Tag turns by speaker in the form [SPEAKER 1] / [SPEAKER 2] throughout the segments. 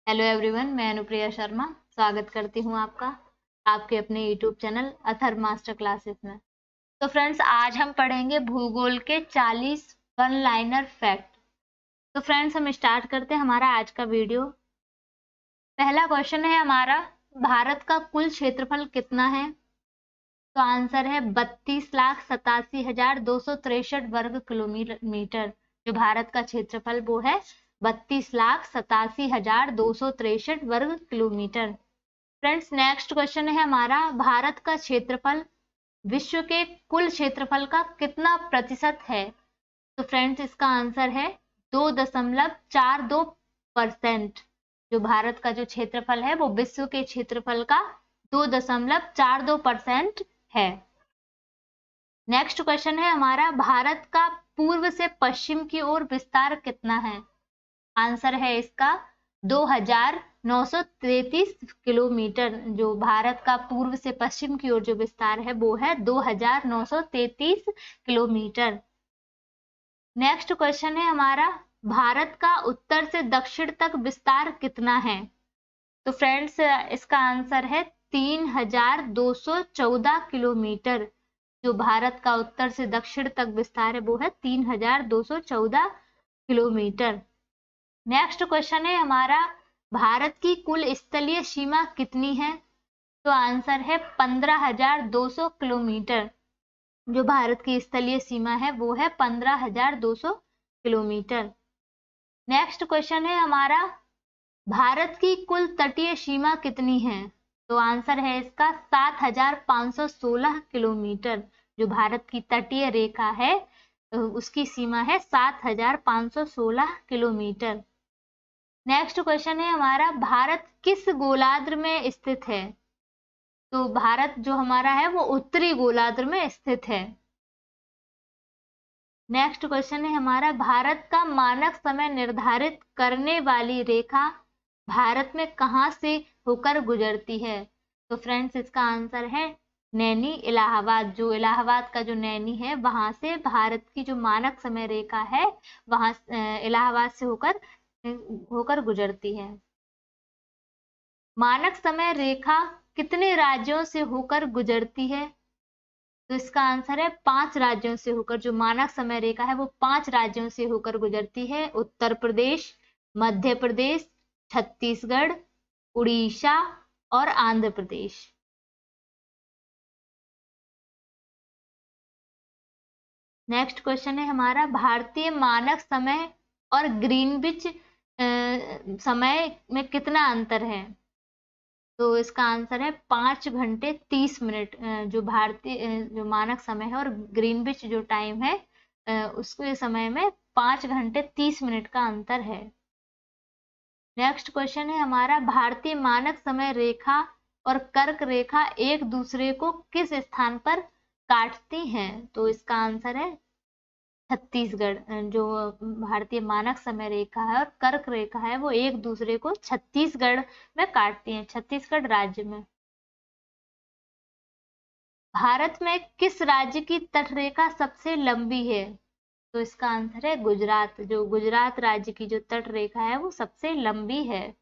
[SPEAKER 1] Hello everyone, मैं अनुप्रिया शर्मा स्वागत करती हूँ आपका आपके अपने YouTube channel Athar master classes में। तो फ्रेंड्स, आज हम पढ़ेंगे भूगोल के 40 वन लाइनर फैक्ट। तो फ्रेंड्स, हम स्टार्ट करते हैं हमारा आज का वीडियो। पहला क्वेश्चन है हमारा, भारत का कुल क्षेत्रफल कितना है? तो आंसर है 32,87,263 वर्ग किलोमीटर। जो भारत का क्षेत्रफल वो है 32,87,263 वर्ग किलोमीटर। फ्रेंड्स, नेक्स्ट क्वेश्चन है हमारा, भारत का क्षेत्रफल विश्व के कुल क्षेत्रफल का कितना प्रतिशत है? तो फ्रेंड्स, इसका आंसर है 2.42%। जो भारत का जो क्षेत्रफल है वो विश्व के क्षेत्रफल का 2.42% है। नेक्स्ट क्वेश्चन है हमारा, भारत का पूर्व से पश्चिम की ओर विस्तार कितना है? आंसर है इसका 2,933 किलोमीटर। जो भारत का पूर्व से पश्चिम की ओर जो विस्तार है वो है 2,933 किलोमीटर। नेक्स्ट क्वेश्चन है हमारा, भारत का उत्तर से दक्षिण तक विस्तार कितना है? तो फ्रेंड्स, इसका आंसर है 3,214 किलोमीटर। जो भारत का उत्तर से दक्षिण तक विस्तार है वो है 3,214 किलोमीटर। नेक्स्ट क्वेश्चन है हमारा, भारत की कुल स्थलीय सीमा कितनी है? तो आंसर है 15,200 किलोमीटर। जो भारत की स्थलीय सीमा है वो है 15,200 किलोमीटर। नेक्स्ट क्वेश्चन है हमारा, भारत की कुल तटीय सीमा कितनी है? तो आंसर है इसका 7,516 किलोमीटर। जो भारत की तटीय रेखा है उसकी सीमा है 7,516 किलोमीटर। नेक्स्ट क्वेश्चन है हमारा, भारत किस गोलार्ध में स्थित है? तो भारत जो हमारा है वो उत्तरी गोलार्ध में स्थित है। नेक्स्ट क्वेश्चन है हमारा, भारत का मानक समय निर्धारित करने वाली रेखा भारत में कहां से होकर गुजरती है? तो फ्रेंड्स, इसका आंसर है नैनी इलाहाबाद। जो इलाहाबाद का जो नैनी है वहां से भारत की जो मानक समय रेखा है वहां इलाहाबाद से होकर गुजरती है। मानक समय रेखा कितने राज्यों से होकर गुजरती है? तो इसका आंसर है 5 राज्यों से होकर। जो मानक समय रेखा है वो 5 राज्यों से होकर गुजरती है। उत्तर प्रदेश, मध्य प्रदेश, छत्तीसगढ़, उड़ीसा और आंध्र प्रदेश। नेक्स्ट क्वेश्चन है हमारा, भारतीय मानक समय और ग्रीनविच समय में कितना अंतर है? तो इसका आंसर है 5 घंटे 30 मिनट। जो भारतीय जो मानक समय है और ग्रीनविच जो टाइम है उसके समय में 5 घंटे 30 मिनट का अंतर है। नेक्स्ट क्वेश्चन है हमारा, भारतीय मानक समय रेखा और कर्क रेखा एक दूसरे को किस स्थान पर काटती हैं? तो इसका आंसर है छत्तीसगढ़। जो भारतीय मानक समय रेखा है और कर्क रेखा है वो एक दूसरे को छत्तीसगढ़ में काटती हैं, छत्तीसगढ़ राज्य में। भारत में किस राज्य की तटरेखा सबसे लंबी है? तो इसका आंसर है गुजरात। जो गुजरात राज्य की जो तटरेखा है वो सबसे लंबी है।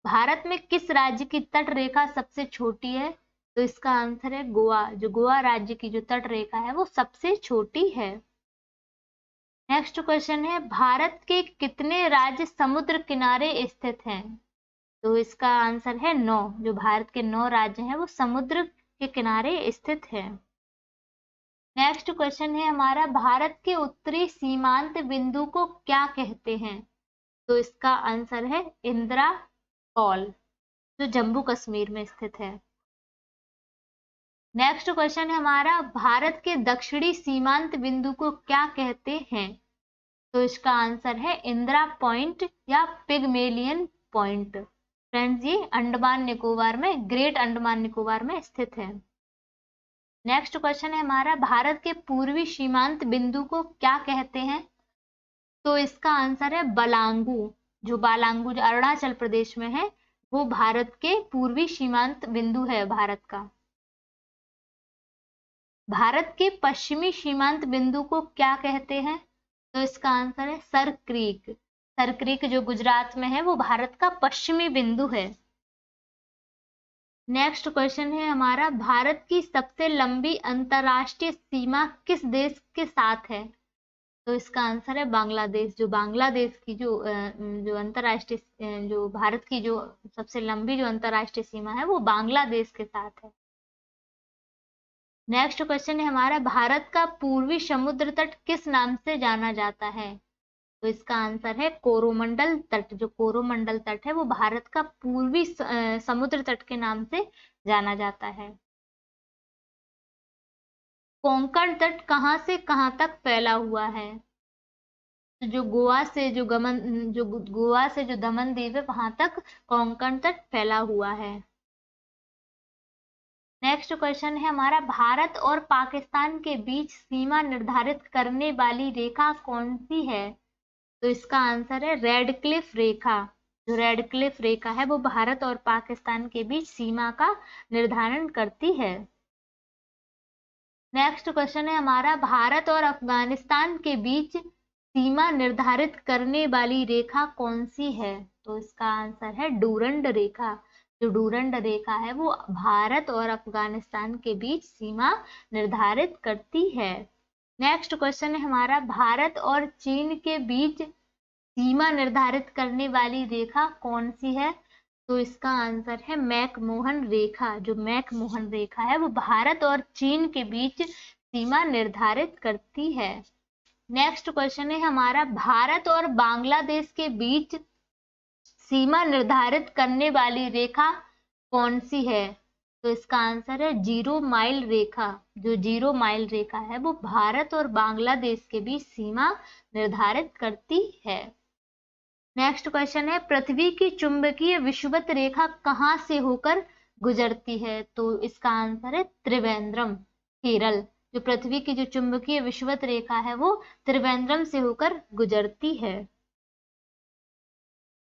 [SPEAKER 1] भारत में किस राज्य की तटरेखा सबसे छोटी है? तो इसका आंसर है गोवा। जो गोवा राज्य की जो तटरेखा है वो सबसे छोटी है। नेक्स्ट क्वेश्चन है, भारत के कितने राज्य समुद्र किनारे स्थित हैं? तो इसका आंसर है 9। जो भारत के 9 राज्य हैं वो समुद्र के किनारे स्थित है। नेक्स्ट क्वेश्चन है हमारा, भारत के उत्तरी सीमांत बिंदु को क्या कहते हैं? तो इसका आंसर है इंदिरा कॉल, जो जम्मू कश्मीर में स्थित है। नेक्स्ट क्वेश्चन है हमारा, भारत के दक्षिणी सीमांत बिंदु को क्या कहते हैं? तो इसका आंसर है इंदिरा पॉइंट या पिगमेलियन पॉइंट। फ्रेंड्स, ये अंडमान निकोबार में, ग्रेट अंडमान निकोबार में स्थित है। नेक्स्ट क्वेश्चन है हमारा, भारत के पूर्वी सीमांत बिंदु को क्या कहते हैं? तो इसका आंसर है बलांगू। जो बालांगू जो अरुणाचल प्रदेश में है वो भारत के पूर्वी सीमांत बिंदु है भारत का। भारत के पश्चिमी सीमांत बिंदु को क्या कहते हैं? तो इसका आंसर है सर क्रीक। सरक्रिक जो गुजरात में है वो भारत का पश्चिमी बिंदु है। नेक्स्ट क्वेश्चन है हमारा, भारत की सबसे लंबी अंतरराष्ट्रीय सीमा किस देश के साथ है? तो इसका आंसर है बांग्लादेश। जो बांग्लादेश की जो अंतरराष्ट्रीय जो भारत की जो सबसे लंबी जो अंतरराष्ट्रीय सीमा है वो बांग्लादेश के साथ है। नेक्स्ट क्वेश्चन है हमारा, भारत का पूर्वी समुद्र तट किस नाम से जाना जाता है? तो इसका आंसर है कोरोमंडल तट। जो कोरोमंडल तट है वो भारत का पूर्वी समुद्र तट के नाम से जाना जाता है। कोंकण तट कहां से कहां तक फैला हुआ है? तो जो गोवा से जो दमन द्वीप है वहां तक कोंकण तट फैला हुआ है। नेक्स्ट क्वेश्चन है हमारा, भारत और पाकिस्तान के बीच सीमा निर्धारित करने वाली रेखा कौन सी है? तो इसका आंसर है रेड क्लिफ रेखा। जो रेड क्लिफ रेखा है वो भारत और पाकिस्तान के बीच सीमा का निर्धारण करती है। नेक्स्ट क्वेश्चन है हमारा, भारत और अफगानिस्तान के बीच सीमा निर्धारित करने वाली रेखा कौन सी है? तो इसका आंसर है डूरंड रेखा। जो डूरंड रेखा है वो भारत और अफगानिस्तान के बीच सीमा निर्धारित करती है। नेक्स्ट क्वेश्चन है हमारा, भारत और चीन के बीच सीमा निर्धारित करने वाली रेखा कौन सी है? तो इसका आंसर है मैकमोहन रेखा। जो मैकमोहन रेखा है वो भारत और चीन के बीच सीमा निर्धारित करती है। नेक्स्ट क्वेश्चन है हमारा, भारत और बांग्लादेश के बीच सीमा निर्धारित करने वाली रेखा कौन सी है? तो इसका आंसर है 0 माइल रेखा। जो 0 माइल रेखा है वो भारत और बांग्लादेश के बीच सीमा निर्धारित करती है। नेक्स्ट क्वेश्चन है, पृथ्वी की चुंबकीय विषुवत रेखा कहां से होकर गुजरती है? तो इसका आंसर है त्रिवेंद्रम, केरल। जो पृथ्वी की जो चुंबकीय विषुवत रेखा है वो त्रिवेंद्रम से होकर गुजरती है।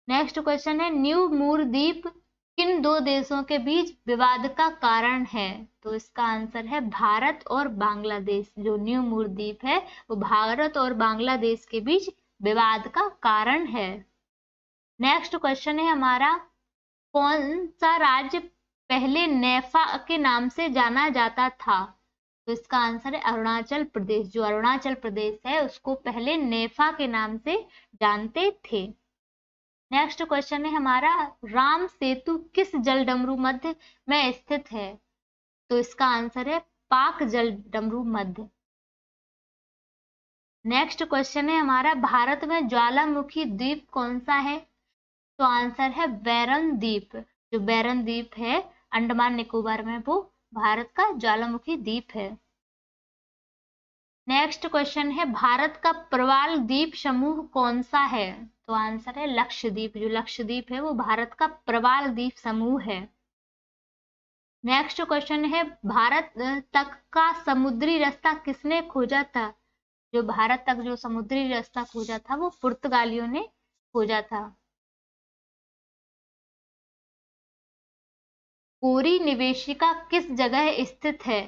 [SPEAKER 1] नेक्स्ट क्वेश्चन है, न्यू मूर द्वीप किन दो देशों के बीच विवाद का कारण है? तो इसका आंसर है भारत और बांग्लादेश। जो न्यू मूर द्वीप है वो भारत और बांग्लादेश के बीच विवाद का कारण है। नेक्स्ट क्वेश्चन है हमारा, कौन सा राज्य पहले नेफा के नाम से जाना जाता था? तो इसका आंसर है अरुणाचल प्रदेश। जो अरुणाचल प्रदेश है उसको पहले नेफा के नाम से जानते थे। नेक्स्ट क्वेश्चन है हमारा, राम सेतु किस जलडमरू मध्य में स्थित है? तो इसका आंसर है पाक जलडमरू मध्य। नेक्स्ट क्वेश्चन है हमारा, भारत में ज्वालामुखी द्वीप कौन सा है? तो आंसर है बैरन द्वीप। जो बैरन द्वीप है अंडमान निकोबार में वो भारत का ज्वालामुखी द्वीप है। नेक्स्ट क्वेश्चन है, भारत का प्रवाल द्वीप समूह कौन सा है? तो आंसर है लक्षद्वीप। जो लक्षद्वीप है वो भारत का प्रवाल द्वीप समूह है। नेक्स्ट क्वेश्चन है, भारत तक का समुद्री रास्ता किसने खोजा था? जो भारत तक जो समुद्री रास्ता खोजा था वो पुर्तगालियों ने खोजा था। कोरी निवेशिका किस जगह स्थित है?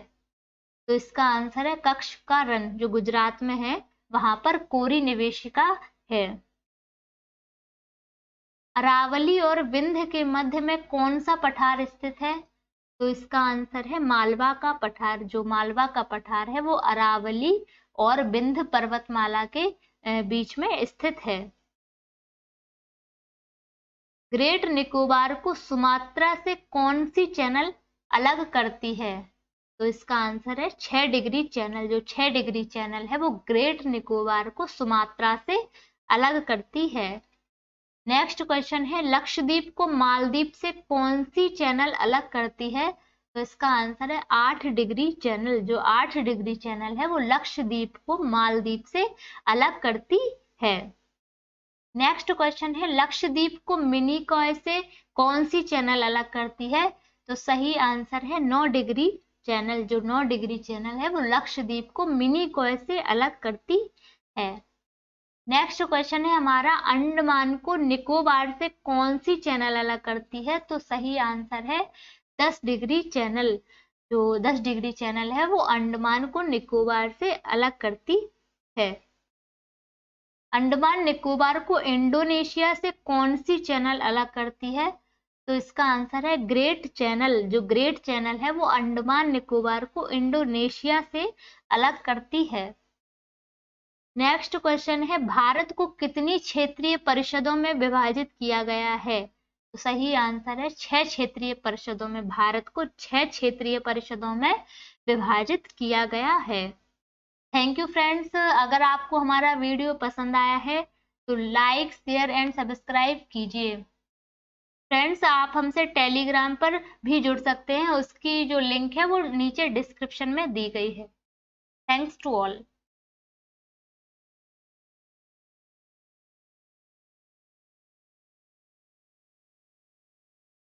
[SPEAKER 1] तो इसका आंसर है कच्छ का रण। जो गुजरात में है वहां पर कोरी निवेशिका है। अरावली और विंध्य के मध्य में कौन सा पठार स्थित है? तो इसका आंसर है मालवा का पठार। जो मालवा का पठार है वो अरावली और विंध्य पर्वतमाला के बीच में स्थित है। ग्रेट निकोबार को सुमात्रा से कौन सी चैनल अलग करती है? तो इसका आंसर है 6 डिग्री चैनल। जो 6 डिग्री चैनल है वो ग्रेट निकोबार को सुमात्रा से अलग करती है। नेक्स्ट क्वेश्चन है, लक्षद्वीप को मालदीव से कौन सी चैनल अलग करती है? तो इसका आंसर है 8 डिग्री चैनल। जो 8 डिग्री चैनल है वो लक्षद्वीप को मालदीव से अलग करती है। नेक्स्ट क्वेश्चन है, लक्षद्वीप को मिनिकॉय से कौन सी चैनल अलग करती है? तो सही आंसर है 9 डिग्री चैनल। जो 9 डिग्री चैनल है वो लक्षद्वीप को मिनिकॉय से अलग करती है। नेक्स्ट क्वेश्चन है हमारा, अंडमान को निकोबार से कौन सी चैनल अलग करती है? तो सही आंसर है 10 डिग्री चैनल। जो 10 डिग्री चैनल है वो अंडमान को निकोबार से अलग करती है। अंडमान निकोबार को इंडोनेशिया से कौन सी चैनल अलग करती है? तो इसका आंसर है ग्रेट चैनल। जो ग्रेट चैनल है वो अंडमान निकोबार को इंडोनेशिया से अलग करती है। नेक्स्ट क्वेश्चन है, भारत को कितनी क्षेत्रीय परिषदों में विभाजित किया गया है? तो सही आंसर है 6 क्षेत्रीय परिषदों में। भारत को 6 क्षेत्रीय परिषदों में विभाजित किया गया है। Thank you friends. अगर आपको हमारा वीडियो पसंद आया है तो लाइक, शेयर एंड सब्सक्राइब कीजिए। फ्रेंड्स, आप हमसे टेलीग्राम पर भी जुड़ सकते हैं, उसकी जो लिंक है वो नीचे डिस्क्रिप्शन में दी गई है। Thanks to all.